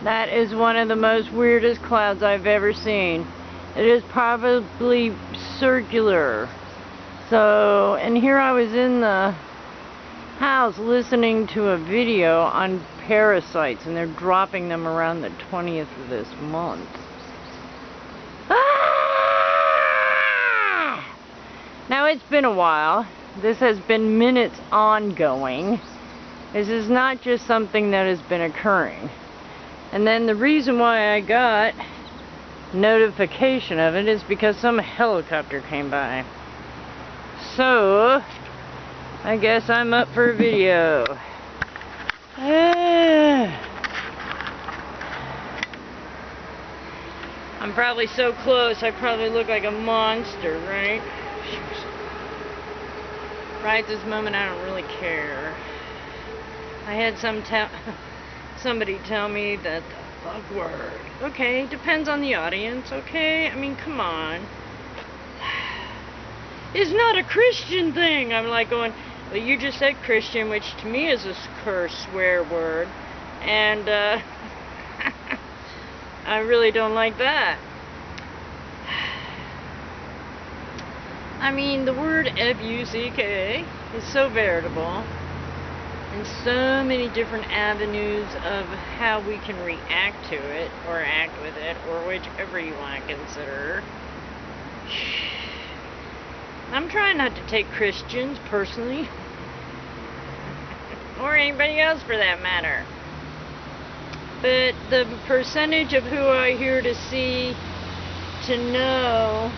That is one of the most weirdest clouds I've ever seen. It is probably circular. So, and here I was in the house listening to a video on parasites, and they're dropping them around the 20th of this month. Ah! Now it's been a while. This has been minutes ongoing. This is not just something that has been occurring. And then the reason why I got notification of it is because some helicopter came by. So, I guess I'm up for a video. I'm probably so close, I probably look like a monster, right? Right this moment, I don't really care. I had somebody tell me that the fuck word. Okay, depends on the audience, okay? I mean, come on. It's not a Christian thing. I'm like going, well, you just said Christian, which to me is a curse swear word. And, I really don't like that. I mean, the word F-U-C-K is so veritable. And so many different avenues of how we can react to it, or act with it, or whichever you want to consider. I'm trying not to take Christians personally, or anybody else for that matter. But the percentage of who I hear to see, to know,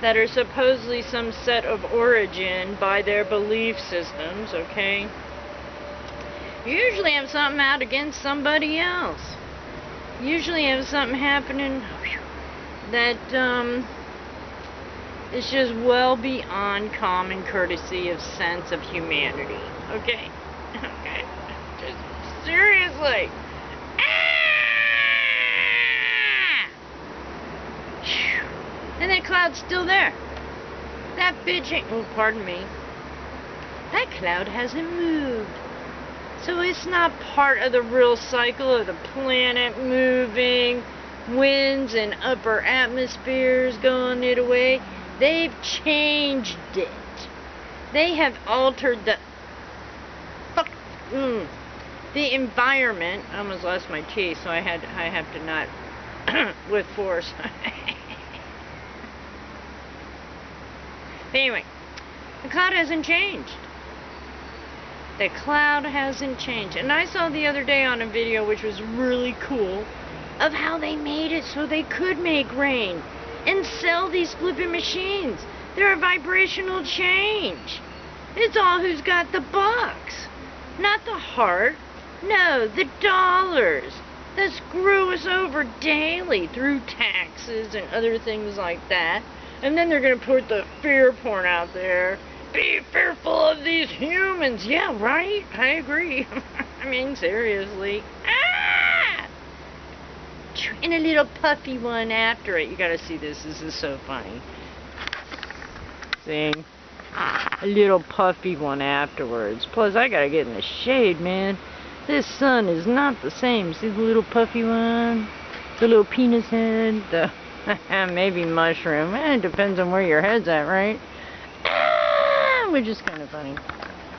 that are supposedly some set of origin by their belief systems, okay? You usually have something out against somebody else. You usually have something happening that is just well beyond common courtesy of sense of humanity, okay? Okay? Just seriously. And that cloud's still there. That bitch ain't... Oh, pardon me. That cloud hasn't moved. So it's not part of the real cycle of the planet moving, winds and upper atmospheres going it away. They've changed it. They have altered the... the environment. I almost lost my teeth, so I have to not... with force. Anyway, the cloud hasn't changed. The cloud hasn't changed. And I saw the other day on a video, which was really cool, of how they made it so they could make rain and sell these flipping machines. They're a vibrational change. It's all who's got the bucks, not the heart. No, the dollars that screw us over daily through taxes and other things like that. And then they're going to put the fear porn out there. Be fearful of these humans. Yeah, right? I agree. I mean, seriously. Ah! And a little puffy one after it. You got to see this. This is so funny. See? A little puffy one afterwards. Plus, I got to get in the shade, man. This sun is not the same. See the little puffy one? The little penis head? The... maybe mushroom. It depends on where your head's at, right? Which is kind of funny.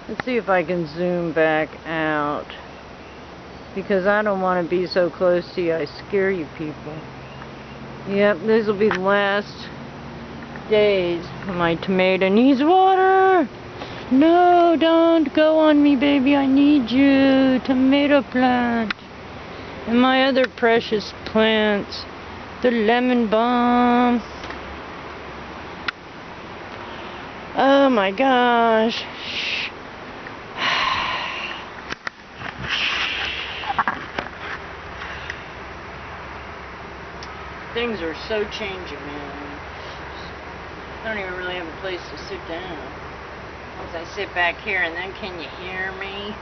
Let's see if I can zoom back out. Because I don't want to be so close to you. I scare you people. Yep, this will be the last days. My tomato needs water. No, don't go on me, baby. I need you. Tomato plant. And my other precious plants. The lemon balm. Oh my gosh. Things are so changing, man. I don't even really have a place to sit down. Once I sit back here, and then can you hear me?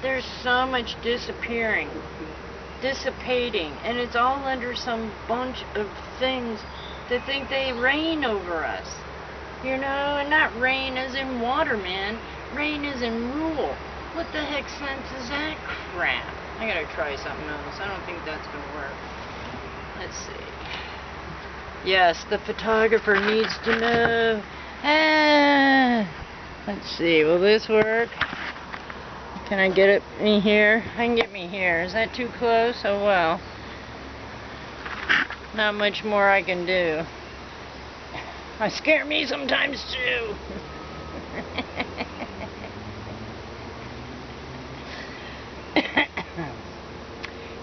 There's so much dissipating, and it's all under some bunch of things that think they reign over us. You know, and not rain as in water, man. rain isn't rule. What the heck sense is that crap? I gotta try something else. I don't think that's gonna work. Let's see. Yes, the photographer needs to know. Let's see, will this work? Can I get it me here? I can get me here. Is that too close? Oh well. Not much more I can do. I scare me sometimes too.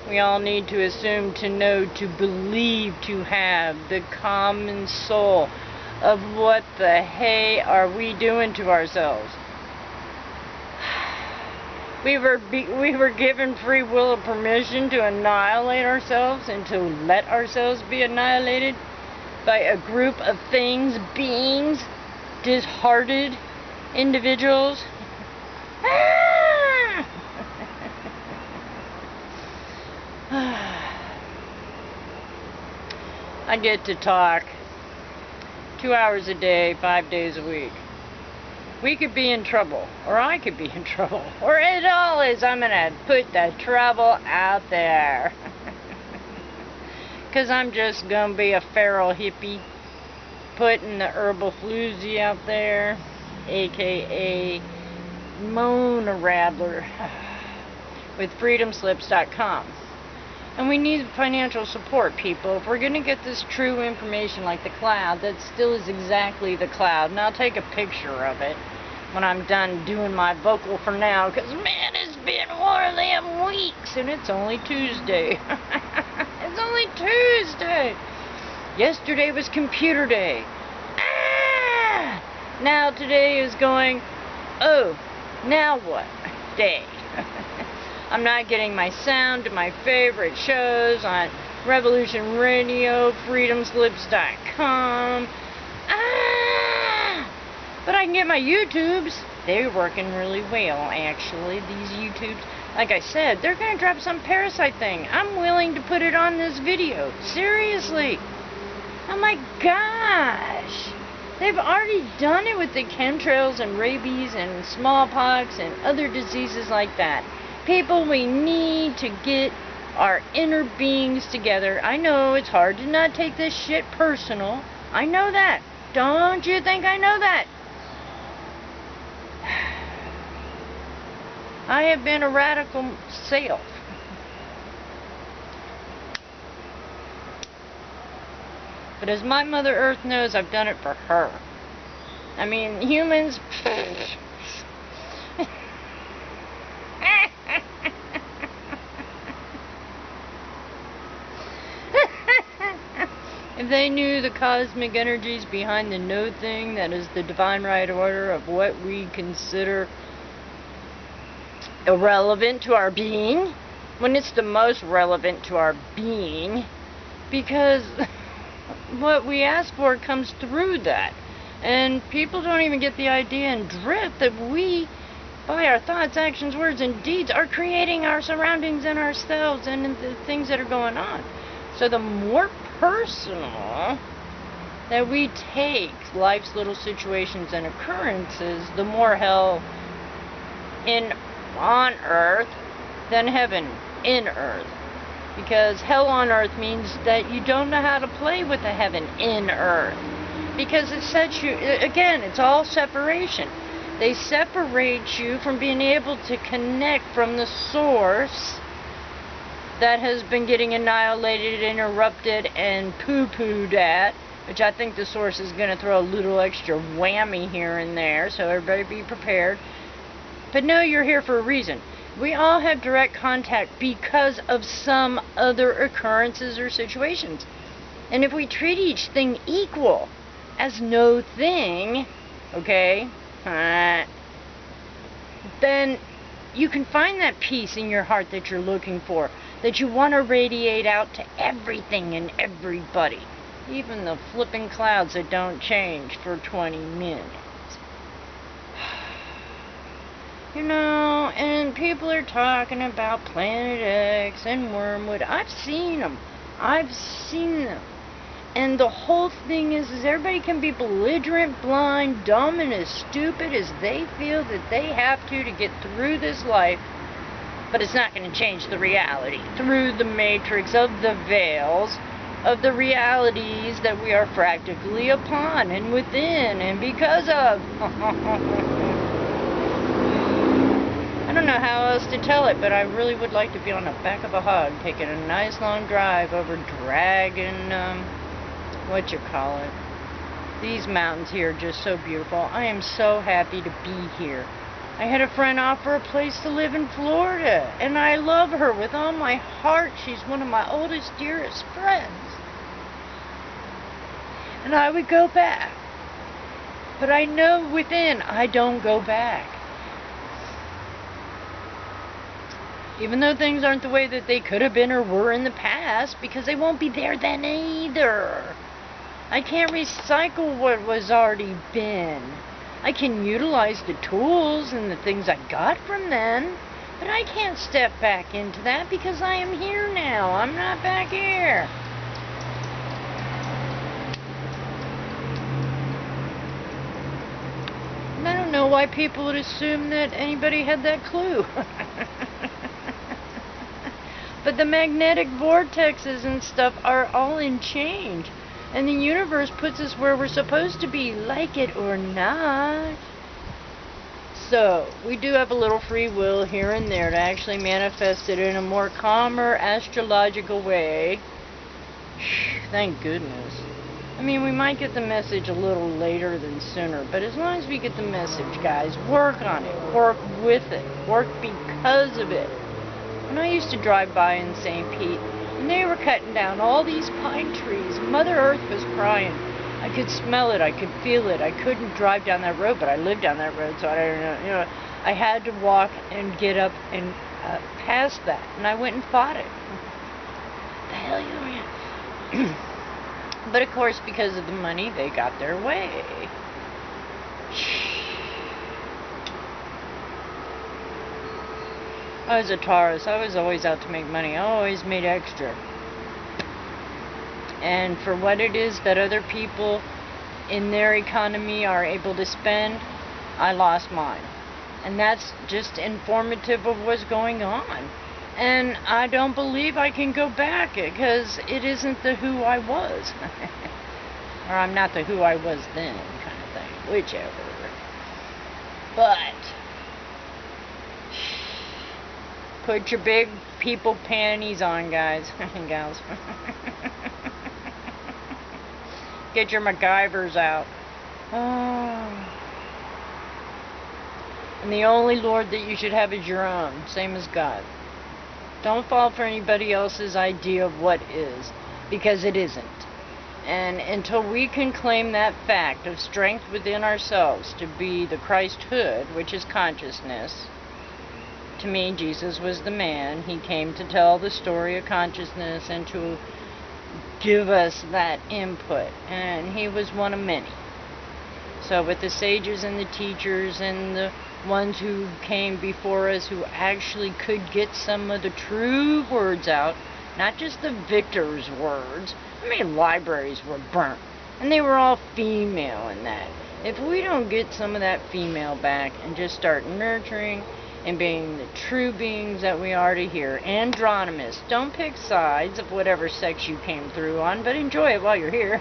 We all need to assume, to know, to believe, to have the common soul of what the hey are we doing to ourselves. We were given free will of permission to annihilate ourselves and to let ourselves be annihilated by a group of things, beings, disheartened individuals. I get to talk 2 hours a day, 5 days a week. We could be in trouble, or I could be in trouble, or it all is. I'm gonna put the trouble out there. 'Cause I'm just gonna be a feral hippie putting the herbal floozy out there, aka Mona Rattler, with freedomslips.com. And we need financial support, people. If we're going to get this true information like the cloud, that still is exactly the cloud. And I'll take a picture of it when I'm done doing my vocal for now, because, man, it's been one of them weeks, and it's only Tuesday. It's only Tuesday. Yesterday was computer day. Now today is going, oh, now what day? I'm not getting my sound to my favorite shows on Revolution Radio, freedomslips.com. But I can get my YouTubes. They're working really well, actually, these YouTubes. Like I said, they're going to drop some parasite thing. I'm willing to put it on this video. Seriously. Oh my gosh. They've already done it with the chemtrails and rabies and smallpox and other diseases like that. People, we need to get our inner beings together. I know it's hard to not take this shit personal. I know that. Don't you think I know that? I have been a radical self. But as my Mother Earth knows, I've done it for her. I mean, humans... If they knew the cosmic energies behind the no thing, that is the divine right order of what we consider irrelevant to our being, when it's the most relevant to our being, because what we ask for comes through that. And people don't even get the idea and drift that we, by our thoughts, actions, words, and deeds, are creating our surroundings and ourselves and the things that are going on. So the more personal that we take life's little situations and occurrences, the more hell on earth than heaven in earth. Because hell on earth means that you don't know how to play with the heaven in earth. Because it sets you, again, it's all separation. They separate you from being able to connect from the source that has been getting annihilated, interrupted, and poo-pooed at, which I think the source is going to throw a little extra whammy here and there, so everybody be prepared. But no, you're here for a reason. We all have direct contact because of some other occurrences or situations. And if we treat each thing equal as no thing, okay, then you can find that peace in your heart that you're looking for, that you want to radiate out to everything and everybody, even the flipping clouds that don't change for 20 minutes. You know, and people are talking about Planet X and Wormwood. I've seen them. I've seen them. And the whole thing is everybody can be belligerent, blind, dumb, and as stupid as they feel that they have to get through this life. But it's not going to change the reality through the matrix of the veils of the realities that we are practically upon and within and because of. I don't know how else to tell it, but I really would like to be on the back of a hog taking a nice long drive over Dragon, These mountains here are just so beautiful. I am so happy to be here. I had a friend offer a place to live in Florida, and I love her with all my heart. She's one of my oldest, dearest friends. And I would go back. But I know within I don't go back. Even though things aren't the way that they could have been or were in the past, because they won't be there then either. I can't recycle what was already been. I can utilize the tools and the things I got from then, but I can't step back into that because I am here now. I'm not back here. And I don't know why people would assume that anybody had that clue. But the magnetic vortexes and stuff are all in change. And the universe puts us where we're supposed to be, like it or not. So, we do have a little free will here and there to actually manifest it in a more calmer, astrological way. Thank goodness. I mean, we might get the message a little later than sooner, but as long as we get the message, guys, work on it. Work with it. Work because of it. When I used to drive by in St. Pete, and they were cutting down all these pine trees, Mother Earth was crying. I could smell it, I could feel it. I couldn't drive down that road, but I lived down that road, so I don't know. I had to walk and get up and past that, and I went and fought it. The hell you mean? But of course, because of the money, they got their way. I was a Taurus. I was always out to make money. I always made extra. And for what it is that other people in their economy are able to spend, I lost mine. And that's just informative of what's going on. And I don't believe I can go back because it isn't the who I was. Or I'm not the who I was then kind of thing. Whichever. But put your big people panties on, guys and gals. Get your MacGyvers out. Oh. And the only Lord that you should have is your own, same as God. Don't fall for anybody else's idea of what is, because it isn't. And until we can claim that fact of strength within ourselves to be the Christhood, which is consciousness. To me, Jesus was the man. He came to tell the story of consciousness and to give us that input. And he was one of many. So with the sages and the teachers and the ones who came before us who actually could get some of the true words out, not just the victor's words. I mean, libraries were burnt. And they were all female in that. If we don't get some of that female back and just start nurturing and being the true beings that we are to here. Androgynous. Don't pick sides of whatever sex you came through on, but enjoy it while you're here.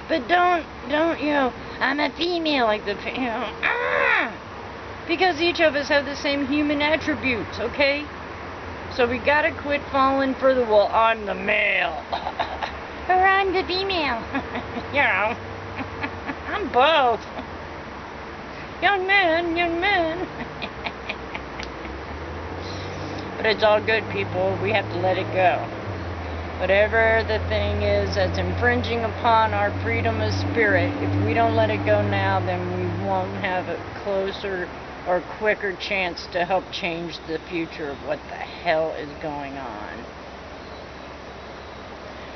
But don't, I'm a female, like the, because each of us have the same human attributes, okay? So we gotta quit falling for the, well, I'm the male. Or I'm the female. I'm both. Young man. But it's all good, people. We have to let it go. Whatever the thing is that's infringing upon our freedom of spirit, if we don't let it go now, then we won't have a closer or quicker chance to help change the future of what the hell is going on.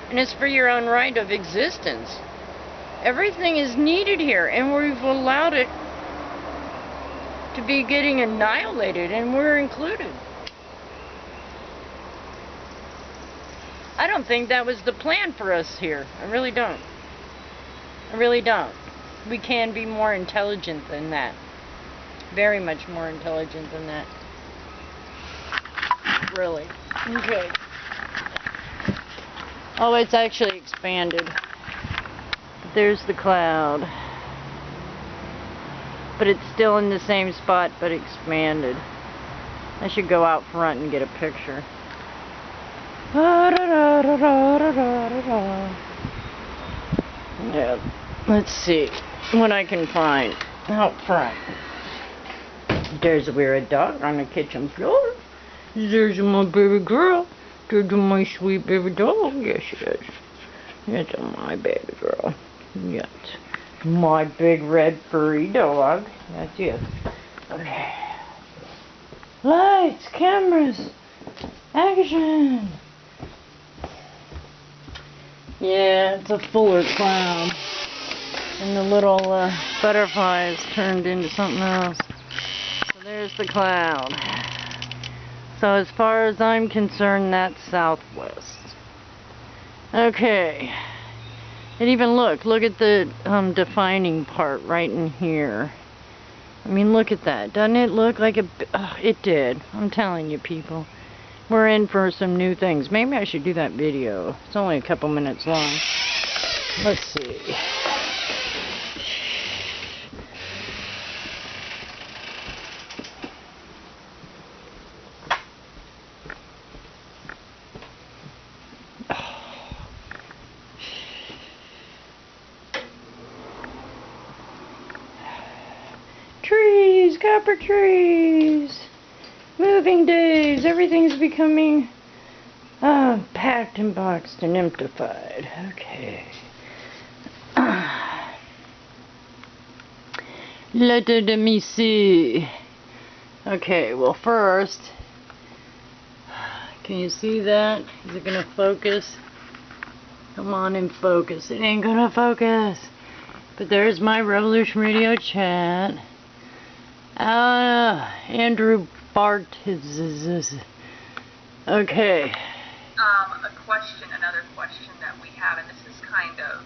And it's for your own right of existence. Everything is needed here, and we've allowed it to be getting annihilated, and we're included. I don't think that was the plan for us here. I really don't. I really don't. We can be more intelligent than that. Very much more intelligent than that. Really. Okay. Oh, it's actually expanded. There's the cloud. But it's still in the same spot, but expanded. I should go out front and get a picture. Yeah, let's see what I can find out front. There's a weird dog on the kitchen floor. There's my baby girl. There's my sweet baby dog. Yes, yes. That's my baby girl. Yes. My big red furry dog. That's it. Okay. Lights, cameras, action. Yeah, it's a fuller cloud. And the little butterflies turned into something else. So there's the cloud. So as far as I'm concerned, that's southwest. Okay. And even look at the defining part right in here. I mean, look at that. Doesn't it look like a... it did. I'm telling you, people. We're in for some new things. Maybe I should do that video. It's only a couple minutes long. Let's see. Trees, copper trees, moving days, everything's becoming packed and boxed and emptified. Okay. Let me see. Okay, well first, can you see that? Is it gonna focus? Come on and focus. It ain't gonna focus. But there's my Revolution Radio chat. Andrew Bart is okay. Another question that we have, and this is kind of,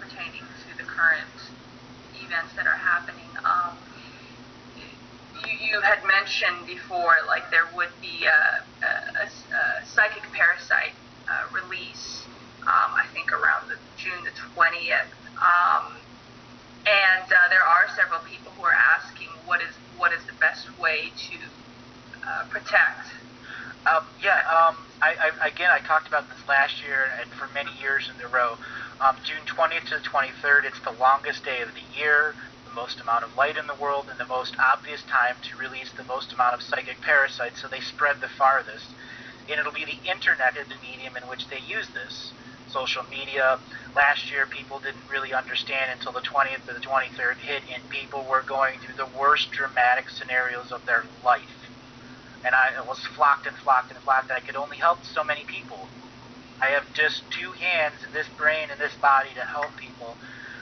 pertaining to the current events that are happening. You had mentioned before, like there would be a psychic parasite release, I think around June the 20th. And there are several people who are asking what is the best way to protect. I talked about this last year and for many years in a row. June 20th to the 23rd, it's the longest day of the year, the most amount of light in the world, and the most obvious time to release the most amount of psychic parasites, so they spread the farthest. And it'll be the internet as the medium in which they use this. Social media. Last year, people didn't really understand until the 20th or the 23rd hit, and people were going through the worst dramatic scenarios of their life. And I was flocked and flocked and flocked. I could only help so many people. I have just 2 hands in this brain and this body to help people.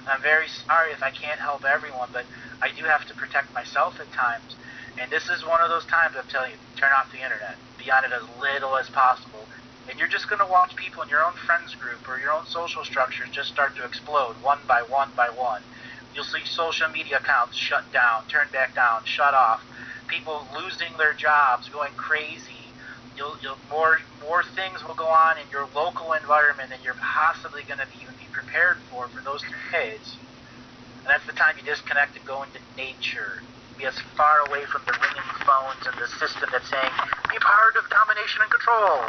I'm very sorry if I can't help everyone, but I do have to protect myself at times. And this is one of those times I'm telling you, turn off the internet. Be on it as little as possible. And you're just going to watch people in your own friends group or your own social structures just start to explode one by one by one. You'll see social media accounts shut down, turned back down, shut off. People losing their jobs, going crazy. More things will go on in your local environment than you're possibly going to even be prepared for those 2 days. And that's the time you disconnect and go into nature. Be as far away from the ringing phones and the system that's saying, be part of domination and control.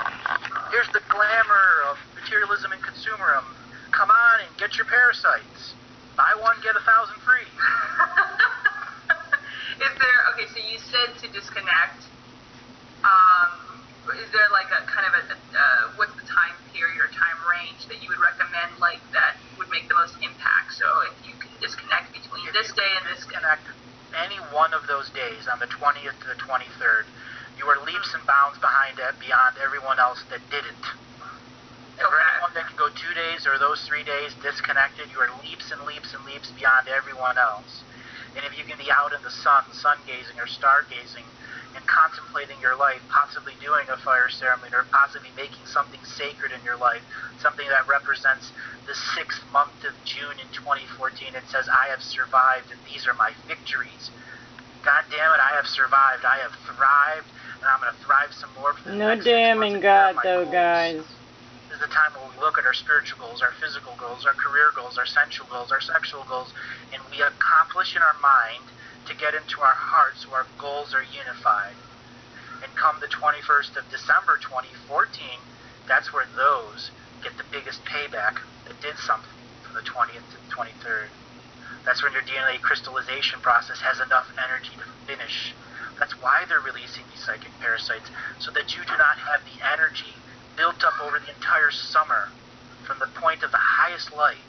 Here's the glamour of materialism and consumerism. Come on and get your parasites. Buy 1, get 1,000 free. Okay, so you said to disconnect. Is there like a kind of what's the time period or time range that you would recommend, like that would make the most impact? So if you can disconnect between this day and this day. Any one of those days on the 20th to the 23rd, you are leaps and bounds beyond everyone else that didn't. And for anyone that can go 2 days or those 3 days disconnected, you are leaps and leaps and leaps beyond everyone else. And if you can be out in the sun gazing or stargazing, and contemplating your life, possibly doing a fire ceremony, or possibly making something sacred in your life, something that represents the 6th month of June in 2014 and says, I have survived and these are my victories. God damn it, I have survived, I have thrived, and I'm going to thrive some more for the No next 6 months damning and here are God, my though, goals. guys. This is the time where we look at our spiritual goals, our physical goals, our career goals, our sensual goals, our sexual goals, and we accomplish in our mind to get into our hearts so our goals are unified. And come the 21st of December 2014, that's where those get the biggest payback that did something from the 20th to the 23rd. That's when your DNA crystallization process has enough energy to finish. That's why they're releasing these psychic parasites, so that you do not have the energy built up over the entire summer from the point of the highest light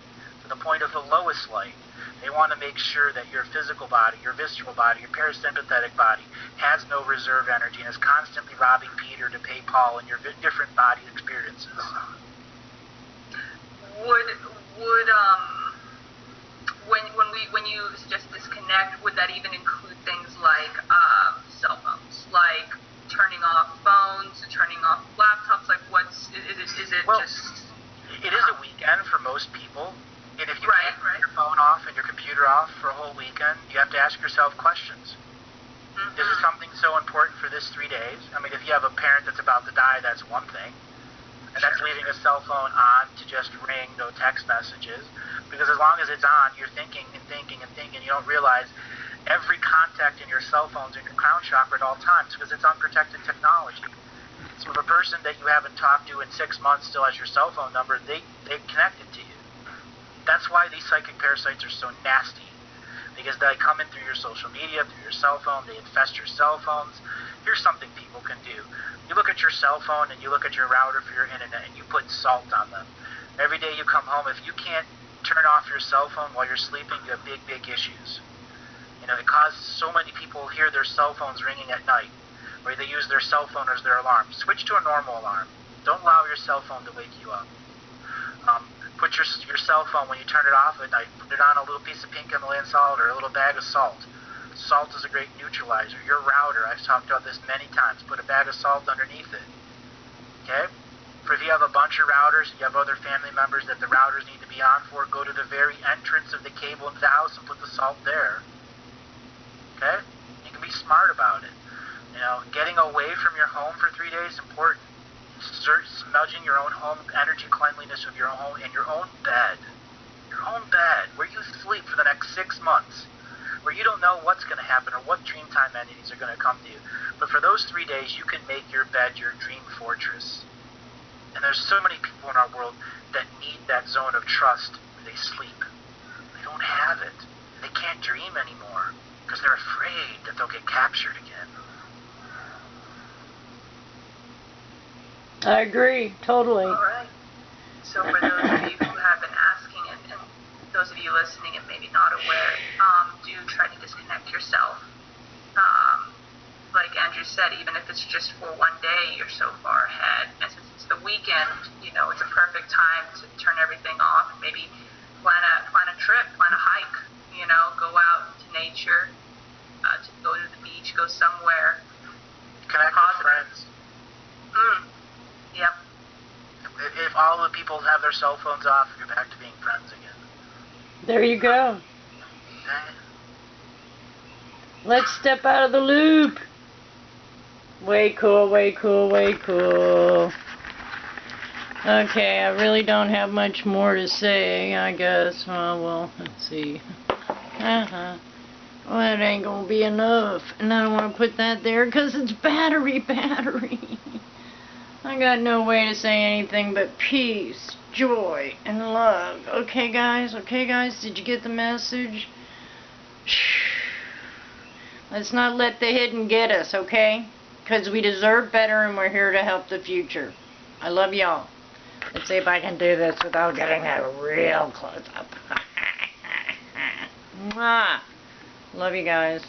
to the point of the lowest light. They want to make sure that your physical body, your visceral body, your parasympathetic body has no reserve energy and is constantly robbing Peter to pay Paul in your different body experiences. When you suggest disconnect, would that even include things like cell phones, like turning off phones, turning off laptops? Like, is it well, just? It is a weekend for most people, and if you Right, can't get your phone off and your computer off for a whole weekend, you have to ask yourself questions. Mm-hmm. Is it something so important for this 3 days? I mean, if you have a parent that's about to die, that's one thing. And that's leaving a cell phone on to just ring, no text messages. Because as long as it's on, you're thinking and thinking and thinking. You don't realize every contact in your cell phone's in your crown chakra at all times because it's unprotected technology. So if a person that you haven't talked to in 6 months still has your cell phone number, they've connected to you. That's why these psychic parasites are so nasty. Because they come in through your social media, through your cell phone, they infest your cell phones. Here's something people can do. You look at your cell phone and you look at your router for your internet and you put salt on them. Every day you come home, if you can't turn off your cell phone while you're sleeping, you have big, big issues. You know, it causes so many people hear their cell phones ringing at night, or they use their cell phone as their alarm. Switch to a normal alarm. Don't allow your cell phone to wake you up. Put your cell phone, when you turn it off at night, put it on a little piece of pink Himalayan salt or a little bag of salt. Salt is a great neutralizer. Your router, I've talked about this many times, put a bag of salt underneath it. Okay? For if you have a bunch of routers, you have other family members that the routers need to be on for, go to the very entrance of the cable into the house and put the salt there. Okay? You can be smart about it. You know, getting away from your home for 3 days is important. Smudging your own home energy cleanliness of your own home in your own bed. Your own bed, where you sleep for the next 6 months. Where you don't know what's going to happen or what dreamtime entities are going to come to you. But for those 3 days, you can make your bed your dream fortress. And there's so many people in our world that need that zone of trust where they sleep. They don't have it. They can't dream anymore because they're afraid that they'll get captured again. I agree, totally. All right. So for those of you who have been asking, and those of you listening and maybe not aware, do try to disconnect yourself. Like Andrew said, even if it's just for 1 day, you're so far ahead. And since it's the weekend, you know, it's a perfect time to turn everything off. Maybe plan a trip, plan a hike. You know, go out to nature, to go to the beach, go somewhere. Connect with friends. Yep. If all the people have their cell phones off, you're back to being friends again. There you go. Okay? Let's step out of the loop. Way cool, way cool, way cool. Okay, I really don't have much more to say, I guess. Well, let's see. Well, that ain't gonna be enough. And I don't want to put that there because it's battery. I got no way to say anything but peace, joy, and love. Okay, guys? Did you get the message? Let's not let the hidden get us, okay? Because we deserve better and we're here to help the future. I love y'all. Let's see if I can do this without getting a real close up. Mwah. Love you guys.